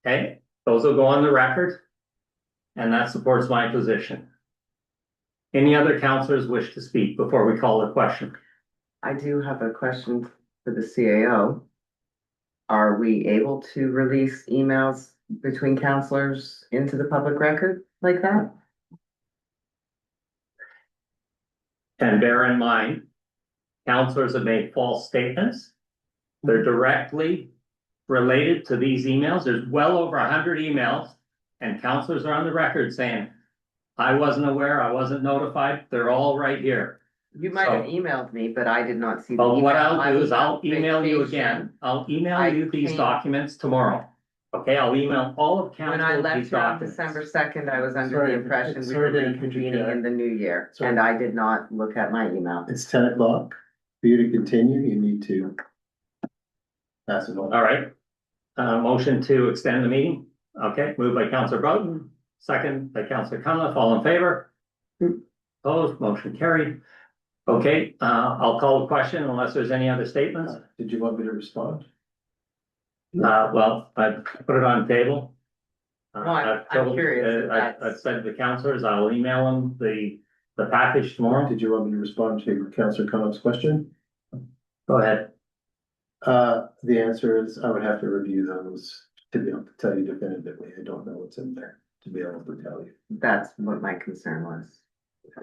Okay, those will go on the record. And that supports my position. Any other councillors wish to speak before we call the question? I do have a question for the CAO. Are we able to release emails between counselors into the public record like that? And bear in mind, councillors have made false statements. They're directly related to these emails. There's well over 100 emails, and councillors are on the record saying, I wasn't aware, I wasn't notified. They're all right here. You might have So- emailed me, but I did not see the But email. what I I'll do was is I'll on email you vacation. again. I'll email I you these can't- documents tomorrow. Okay, I'll email all of When I council left these here on documents. December 2nd, I was under Sorry, the impression we sorry were to reconvening interject. in the new year, Sorry. and I did not look at my email. It's 10 o'clock. For you to continue, you need to pass it on. All right. Motion to extend the meeting. Okay, moved by Councillor Broughton, second by Councillor Cunliffe, all in favor? Opposed, motion carried. Okay, I'll call the question unless there's any other statements. Did you want me to respond? Well, I put it on the table. No, I'm curious if that's- I've said to the councillors, I'll email them the package tomorrow. Did you want me to respond to Councillor Conniff's question? Go ahead. The answer is I would have to review those to be able to tell you definitively. I don't know what's in there to be able to tell you. That's what my concern was.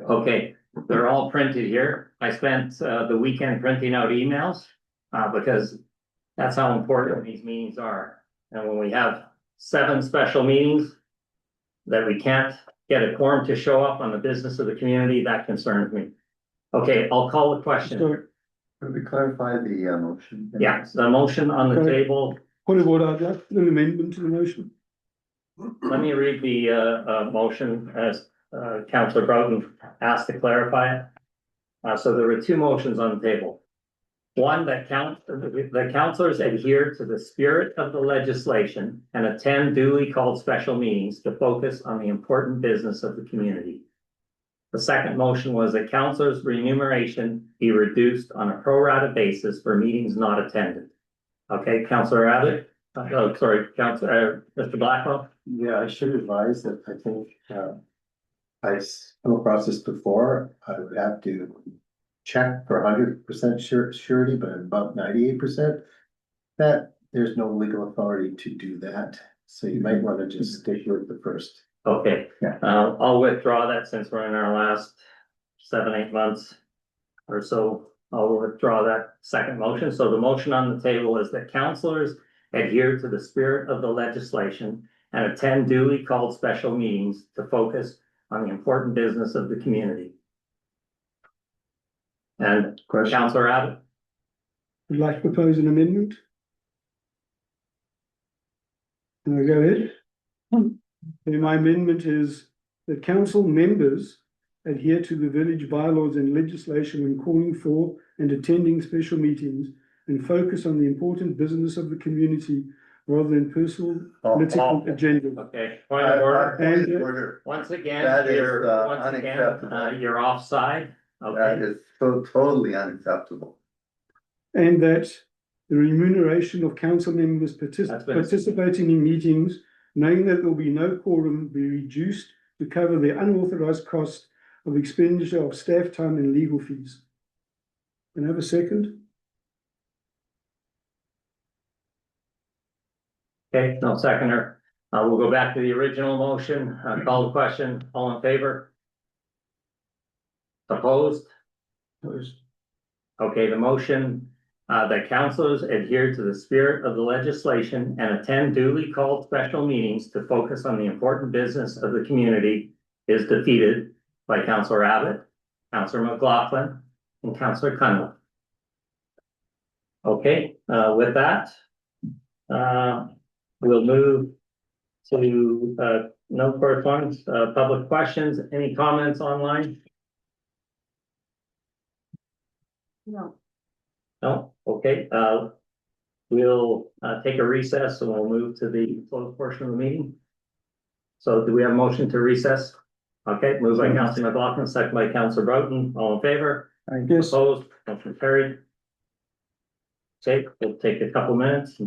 Okay, they're all printed here. I spent the weekend printing out emails because that's how important these meetings are. And when we have 7 special meetings that we can't get a quorum to show up on the business of the community, that concerns me. Okay, I'll call the question. so, Could we clarify the motion? Yeah, the motion on the Okay. table, point of order, I'd like an amendment to the motion. let me read the motion as Councillor Broughton asked to clarify it. So there were 2 motions on the table. One, that the councillors adhere to the spirit of the legislation and attend duly called special meetings to focus on the important business of the community. The second motion was that councillors' remuneration be reduced on a pro rata basis for meetings not attended. Okay, Councillor Abbott, Councillor, Mr. Blackwell? Yeah, I should advise that I think, I've come across this before. I would have to check for 100% surety, but I'm about 98%. That there's no legal authority to do that. So you might want to just stick with the first. Okay, Yeah. I'll withdraw that since we're in our last 7-8 months or so. I'll withdraw that second motion. So the motion on the table is that councillors adhere to the spirit of the legislation and attend duly called special meetings to focus on the important business of the community. And Question? Councillor Abbott, Would like to propose an amendment? Can I go ahead? Okay, my amendment is that council members adhere to the village bylaws and legislation when calling for and attending special meetings, and focus on the important business of the community rather than personal political agendas. Okay, point of order. And- Order. Once again, That is, you're, once again, unacceptable. you're offside. That Okay, is totally unacceptable. And that the remuneration of council members That's been- participating in meetings, knowing that there will be no quorum, be reduced to cover the unauthorized cost of expenditure of staff time and legal fees. Can I have a second? okay, no seconder. We'll go back to the original motion, call the question, all in favor? Opposed? Okay, the motion, that councilors adhere to the spirit of the legislation and attend duly called special meetings to focus on the important business of the community is defeated by Councillor Abbott, Councillor McLaughlin, and Councillor Cunliffe. Okay, with that, we'll move to, no correspondence, public questions, any comments online? No. No, okay, we'll, take a recess and we'll move to the closed portion of the meeting. So do we have a motion to recess? Okay, moved by Councillor McLaughlin, second by Councillor Broughton, all in favor? Yes. Opposed, motion carried. Okay, we'll take a couple minutes and